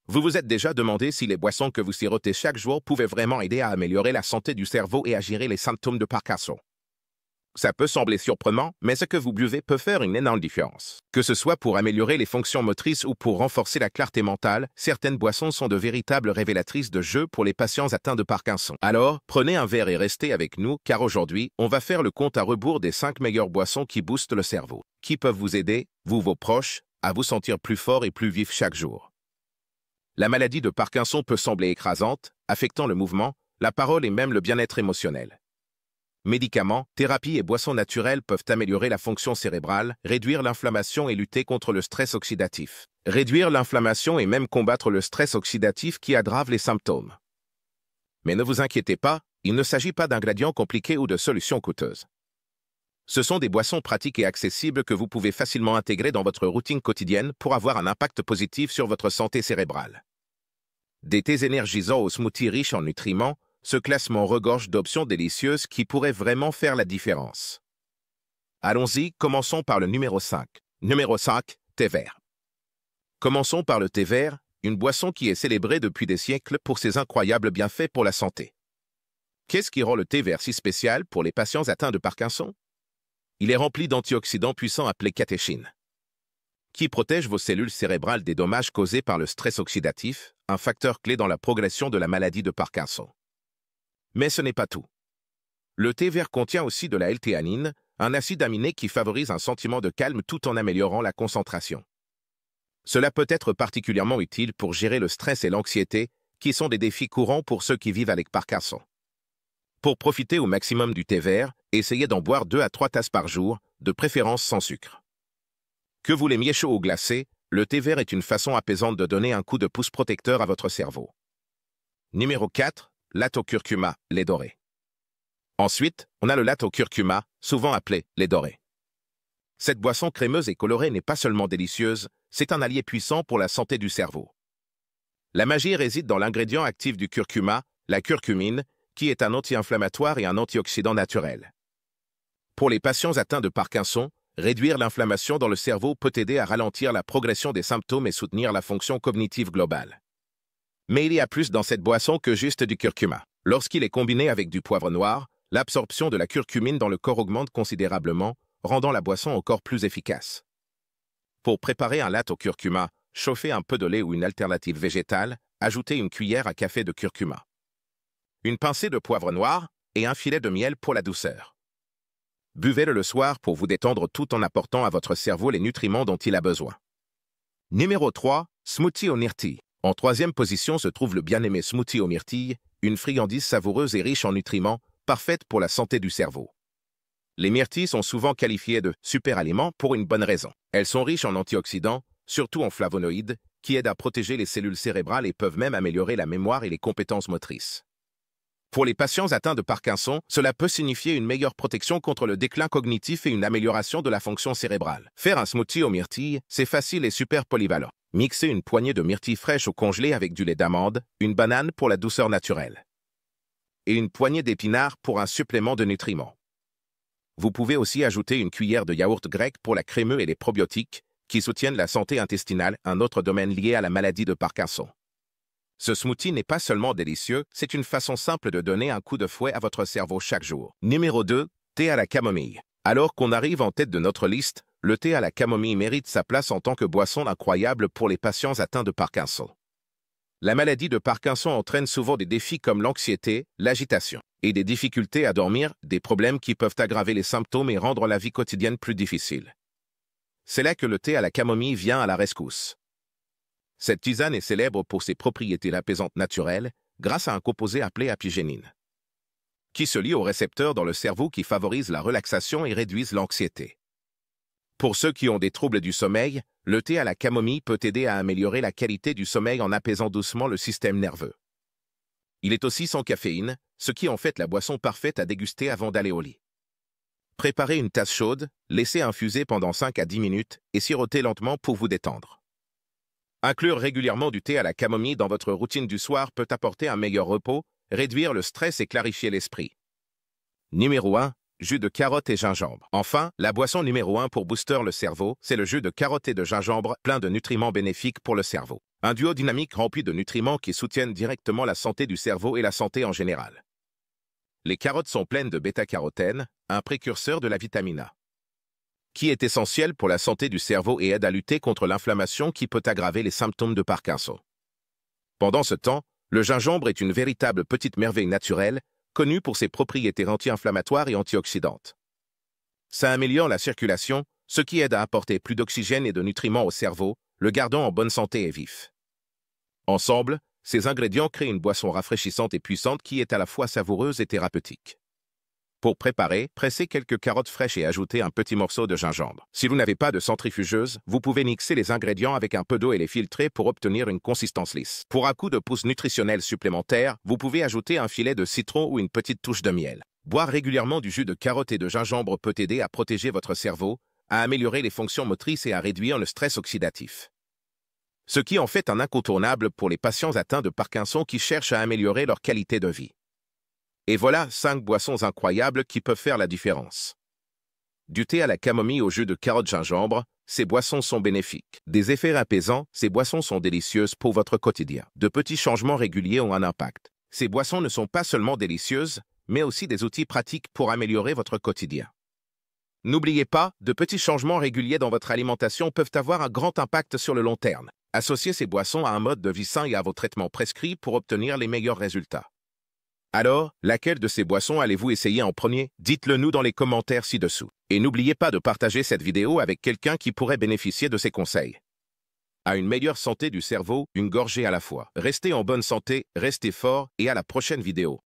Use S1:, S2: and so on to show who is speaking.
S1: Vous vous êtes déjà demandé si les boissons que vous sirotez chaque jour pouvaient vraiment aider à améliorer la santé du cerveau et à gérer les symptômes de Parkinson. Ça peut sembler surprenant, mais ce que vous buvez peut faire une énorme différence. Que ce soit pour améliorer les fonctions motrices ou pour renforcer la clarté mentale, certaines boissons sont de véritables révélatrices de jeu pour les patients atteints de Parkinson. Alors, prenez un verre et restez avec nous, car aujourd'hui, on va faire le compte à rebours des 5 meilleures boissons qui boostent le cerveau, qui peuvent vous aider, vous, vos proches, à vous sentir plus fort et plus vif chaque jour. La maladie de Parkinson peut sembler écrasante, affectant le mouvement, la parole et même le bien-être émotionnel. Médicaments, thérapies et boissons naturelles peuvent améliorer la fonction cérébrale, réduire l'inflammation et lutter contre le stress oxydatif. Réduire l'inflammation et même combattre le stress oxydatif qui aggrave les symptômes. Mais ne vous inquiétez pas, il ne s'agit pas d'ingrédients compliqués ou de solutions coûteuses. Ce sont des boissons pratiques et accessibles que vous pouvez facilement intégrer dans votre routine quotidienne pour avoir un impact positif sur votre santé cérébrale. Des thés énergisants aux smoothies riches en nutriments, ce classement regorge d'options délicieuses qui pourraient vraiment faire la différence. Allons-y, commençons par le numéro 5. Numéro 5, thé vert. Commençons par le thé vert, une boisson qui est célébrée depuis des siècles pour ses incroyables bienfaits pour la santé. Qu'est-ce qui rend le thé vert si spécial pour les patients atteints de Parkinson? Il est rempli d'antioxydants puissants appelés catéchines, qui protègent vos cellules cérébrales des dommages causés par le stress oxydatif, un facteur clé dans la progression de la maladie de Parkinson. Mais ce n'est pas tout. Le thé vert contient aussi de la L-théanine, un acide aminé qui favorise un sentiment de calme tout en améliorant la concentration. Cela peut être particulièrement utile pour gérer le stress et l'anxiété, qui sont des défis courants pour ceux qui vivent avec Parkinson. Pour profiter au maximum du thé vert, essayez d'en boire 2 à 3 tasses par jour, de préférence sans sucre. Que vous l'aimiez chaud ou glacé, le thé vert est une façon apaisante de donner un coup de pouce protecteur à votre cerveau. Numéro 4. Latte au curcuma, lait doré. Ensuite, on a le latte au curcuma, souvent appelé lait doré. Cette boisson crémeuse et colorée n'est pas seulement délicieuse, c'est un allié puissant pour la santé du cerveau. La magie réside dans l'ingrédient actif du curcuma, la curcumine, qui est un anti-inflammatoire et un antioxydant naturel. Pour les patients atteints de Parkinson, réduire l'inflammation dans le cerveau peut aider à ralentir la progression des symptômes et soutenir la fonction cognitive globale. Mais il y a plus dans cette boisson que juste du curcuma. Lorsqu'il est combiné avec du poivre noir, l'absorption de la curcumine dans le corps augmente considérablement, rendant la boisson encore plus efficace. Pour préparer un latte au curcuma, chauffez un peu de lait ou une alternative végétale, ajoutez une cuillère à café de curcuma, une pincée de poivre noir et un filet de miel pour la douceur. Buvez-le le soir pour vous détendre tout en apportant à votre cerveau les nutriments dont il a besoin. Numéro 3. Smoothie aux myrtilles. En 3e position se trouve le bien-aimé smoothie aux myrtilles, une friandise savoureuse et riche en nutriments, parfaite pour la santé du cerveau. Les myrtilles sont souvent qualifiées de super-aliments pour une bonne raison. Elles sont riches en antioxydants, surtout en flavonoïdes, qui aident à protéger les cellules cérébrales et peuvent même améliorer la mémoire et les compétences motrices. Pour les patients atteints de Parkinson, cela peut signifier une meilleure protection contre le déclin cognitif et une amélioration de la fonction cérébrale. Faire un smoothie aux myrtilles, c'est facile et super polyvalent. Mixez une poignée de myrtilles fraîches ou congelées avec du lait d'amande, une banane pour la douceur naturelle, et une poignée d'épinards pour un supplément de nutriments. Vous pouvez aussi ajouter une cuillère de yaourt grec pour la crémeux et les probiotiques, qui soutiennent la santé intestinale, un autre domaine lié à la maladie de Parkinson. Ce smoothie n'est pas seulement délicieux, c'est une façon simple de donner un coup de fouet à votre cerveau chaque jour. Numéro 2. Thé à la camomille. Alors qu'on arrive en tête de notre liste, le thé à la camomille mérite sa place en tant que boisson incroyable pour les patients atteints de Parkinson. La maladie de Parkinson entraîne souvent des défis comme l'anxiété, l'agitation, et des difficultés à dormir, des problèmes qui peuvent aggraver les symptômes et rendre la vie quotidienne plus difficile. C'est là que le thé à la camomille vient à la rescousse. Cette tisane est célèbre pour ses propriétés apaisantes naturelles, grâce à un composé appelé apigénine, qui se lie aux récepteurs dans le cerveau qui favorisent la relaxation et réduisent l'anxiété. Pour ceux qui ont des troubles du sommeil, le thé à la camomille peut aider à améliorer la qualité du sommeil en apaisant doucement le système nerveux. Il est aussi sans caféine, ce qui en fait la boisson parfaite à déguster avant d'aller au lit. Préparez une tasse chaude, laissez infuser pendant 5 à 10 minutes et sirotez lentement pour vous détendre. Inclure régulièrement du thé à la camomille dans votre routine du soir peut apporter un meilleur repos, réduire le stress et clarifier l'esprit. Numéro 1. Jus de carotte et gingembre. Enfin, la boisson numéro 1 pour booster le cerveau, c'est le jus de carotte et de gingembre, plein de nutriments bénéfiques pour le cerveau. Un duo dynamique rempli de nutriments qui soutiennent directement la santé du cerveau et la santé en général. Les carottes sont pleines de bêta-carotène, un précurseur de la vitamine A, qui est essentiel pour la santé du cerveau et aide à lutter contre l'inflammation qui peut aggraver les symptômes de Parkinson. Pendant ce temps, le gingembre est une véritable petite merveille naturelle, connue pour ses propriétés anti-inflammatoires et antioxydantes. Ça améliore la circulation, ce qui aide à apporter plus d'oxygène et de nutriments au cerveau, le gardant en bonne santé et vif. Ensemble, ces ingrédients créent une boisson rafraîchissante et puissante qui est à la fois savoureuse et thérapeutique. Pour préparer, pressez quelques carottes fraîches et ajoutez un petit morceau de gingembre. Si vous n'avez pas de centrifugeuse, vous pouvez mixer les ingrédients avec un peu d'eau et les filtrer pour obtenir une consistance lisse. Pour un coup de pouce nutritionnel supplémentaire, vous pouvez ajouter un filet de citron ou une petite touche de miel. Boire régulièrement du jus de carotte et de gingembre peut aider à protéger votre cerveau, à améliorer les fonctions motrices et à réduire le stress oxydatif. Ce qui en fait un incontournable pour les patients atteints de Parkinson qui cherchent à améliorer leur qualité de vie. Et voilà 5 boissons incroyables qui peuvent faire la différence. Du thé à la camomille au jus de carotte-gingembre, ces boissons sont bénéfiques. Des effets apaisants, ces boissons sont délicieuses pour votre quotidien. De petits changements réguliers ont un impact. Ces boissons ne sont pas seulement délicieuses, mais aussi des outils pratiques pour améliorer votre quotidien. N'oubliez pas, de petits changements réguliers dans votre alimentation peuvent avoir un grand impact sur le long terme. Associez ces boissons à un mode de vie sain et à vos traitements prescrits pour obtenir les meilleurs résultats. Alors, laquelle de ces boissons allez-vous essayer en premier? Dites-le nous dans les commentaires ci-dessous. Et n'oubliez pas de partager cette vidéo avec quelqu'un qui pourrait bénéficier de ces conseils. À une meilleure santé du cerveau, une gorgée à la fois. Restez en bonne santé, restez fort et à la prochaine vidéo.